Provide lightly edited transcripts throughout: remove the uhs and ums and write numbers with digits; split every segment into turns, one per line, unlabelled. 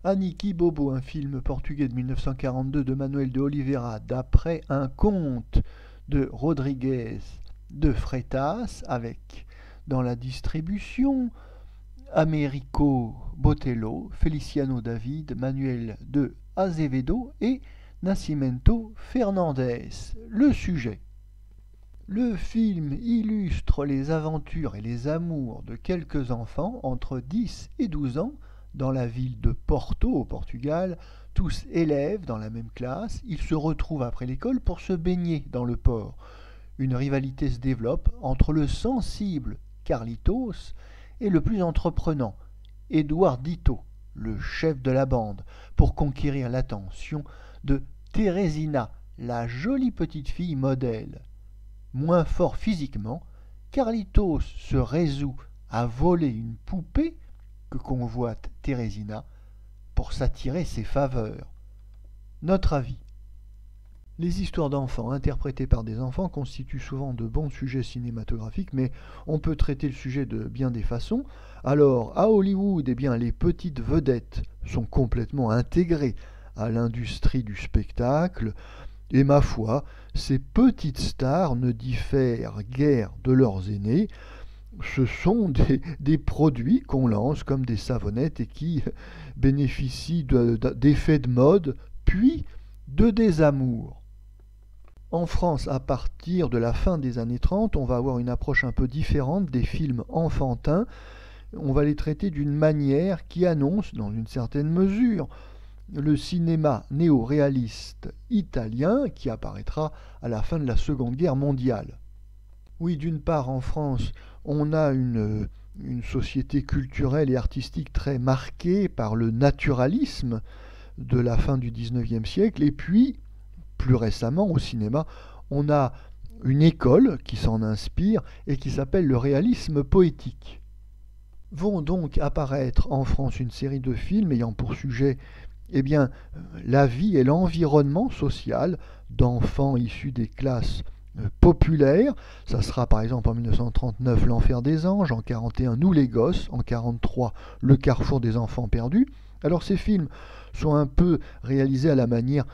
Aniki Bobo, un film portugais de 1942 de Manuel de Oliveira, d'après un conte de Rodrigues de Freitas, avec dans la distribution Américo Botelho, Feliciano David, Manuel de Azevedo et Nascimento Fernandes. Le sujet. Le film illustre les aventures et les amours de quelques enfants entre 10 et 12 ans dans la ville de Porto au Portugal, tous élèves dans la même classe. Ils se retrouvent après l'école pour se baigner dans le port. Une rivalité se développe entre le sensible Carlitos et le plus entreprenant Eduardito, le chef de la bande, pour conquérir l'attention de Teresina, la jolie petite fille modèle. Moins fort physiquement, Carlitos se résout à voler une poupée que convoite Teresina pour s'attirer ses faveurs. Notre avis. Les histoires d'enfants interprétées par des enfants constituent souvent de bons sujets cinématographiques, mais on peut traiter le sujet de bien des façons. Alors, à Hollywood, eh bien, les petites vedettes sont complètement intégrées à l'industrie du spectacle, et ma foi, ces petites stars ne diffèrent guère de leurs aînés. Ce sont des produits qu'on lance comme des savonnettes et qui bénéficient d'effets de mode, puis de désamour. En France, à partir de la fin des années 30, on va avoir une approche un peu différente des films enfantins. On va les traiter d'une manière qui annonce, dans une certaine mesure, le cinéma néo-réaliste italien qui apparaîtra à la fin de la Seconde Guerre mondiale. Oui, d'une part, en France, on a une société culturelle et artistique très marquée par le naturalisme de la fin du XIXe siècle, et puis, plus récemment, au cinéma, on a une école qui s'en inspire et qui s'appelle le réalisme poétique. Vont donc apparaître en France une série de films ayant pour sujet la vie et l'environnement social d'enfants issus des classes populaires. Ça sera par exemple en 1939 L'Enfer des Anges, en 1941 Nous les Gosses, en 1943 Le Carrefour des Enfants Perdus. Alors ces films sont un peu réalisés à la manière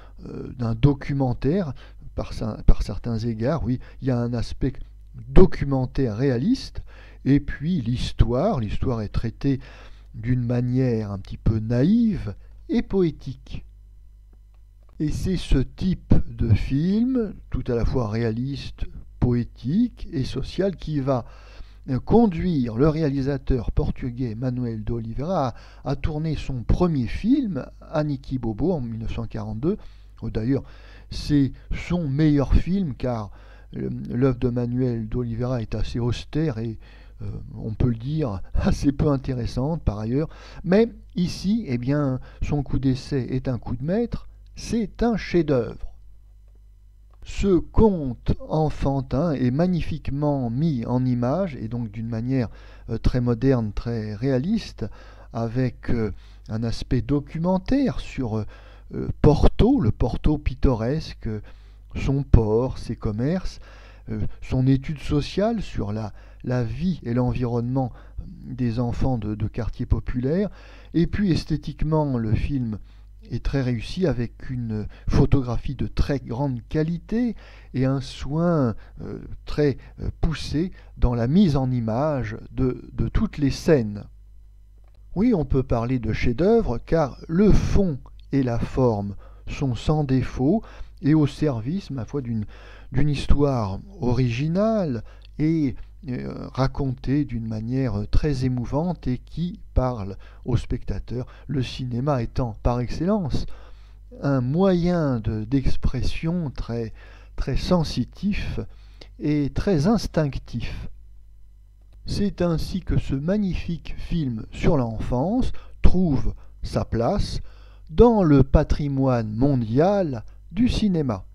d'un documentaire, par certains égards, oui, il y a un aspect documentaire réaliste, et puis l'histoire est traitée d'une manière un petit peu naïve et poétique. Et c'est ce type de film, tout à la fois réaliste, poétique et social, qui va conduire le réalisateur portugais Manuel de Oliveira à tourner son premier film, Aniki Bobo, en 1942. D'ailleurs, c'est son meilleur film, car l'œuvre de Manuel de Oliveira est assez austère et on peut le dire, assez peu intéressante par ailleurs. Mais ici, son coup d'essai est un coup de maître, c'est un chef-d'œuvre. Ce conte enfantin est magnifiquement mis en image, et donc d'une manière très moderne, très réaliste, avec un aspect documentaire sur Porto, le Porto pittoresque, son port, ses commerces, son étude sociale sur la vie et l'environnement des enfants de quartiers populaires, et puis esthétiquement le film est très réussi avec une photographie de très grande qualité et un soin très poussé dans la mise en image de toutes les scènes. Oui, on peut parler de chef-d'œuvre car le fond et la forme sont sans défaut et au service, ma foi, d'une histoire originale et racontée d'une manière très émouvante et qui parle au spectateur, le cinéma étant par excellence un moyen d'expression très, très sensitif et très instinctif. C'est ainsi que ce magnifique film sur l'enfance trouve sa place dans le patrimoine mondial du cinéma.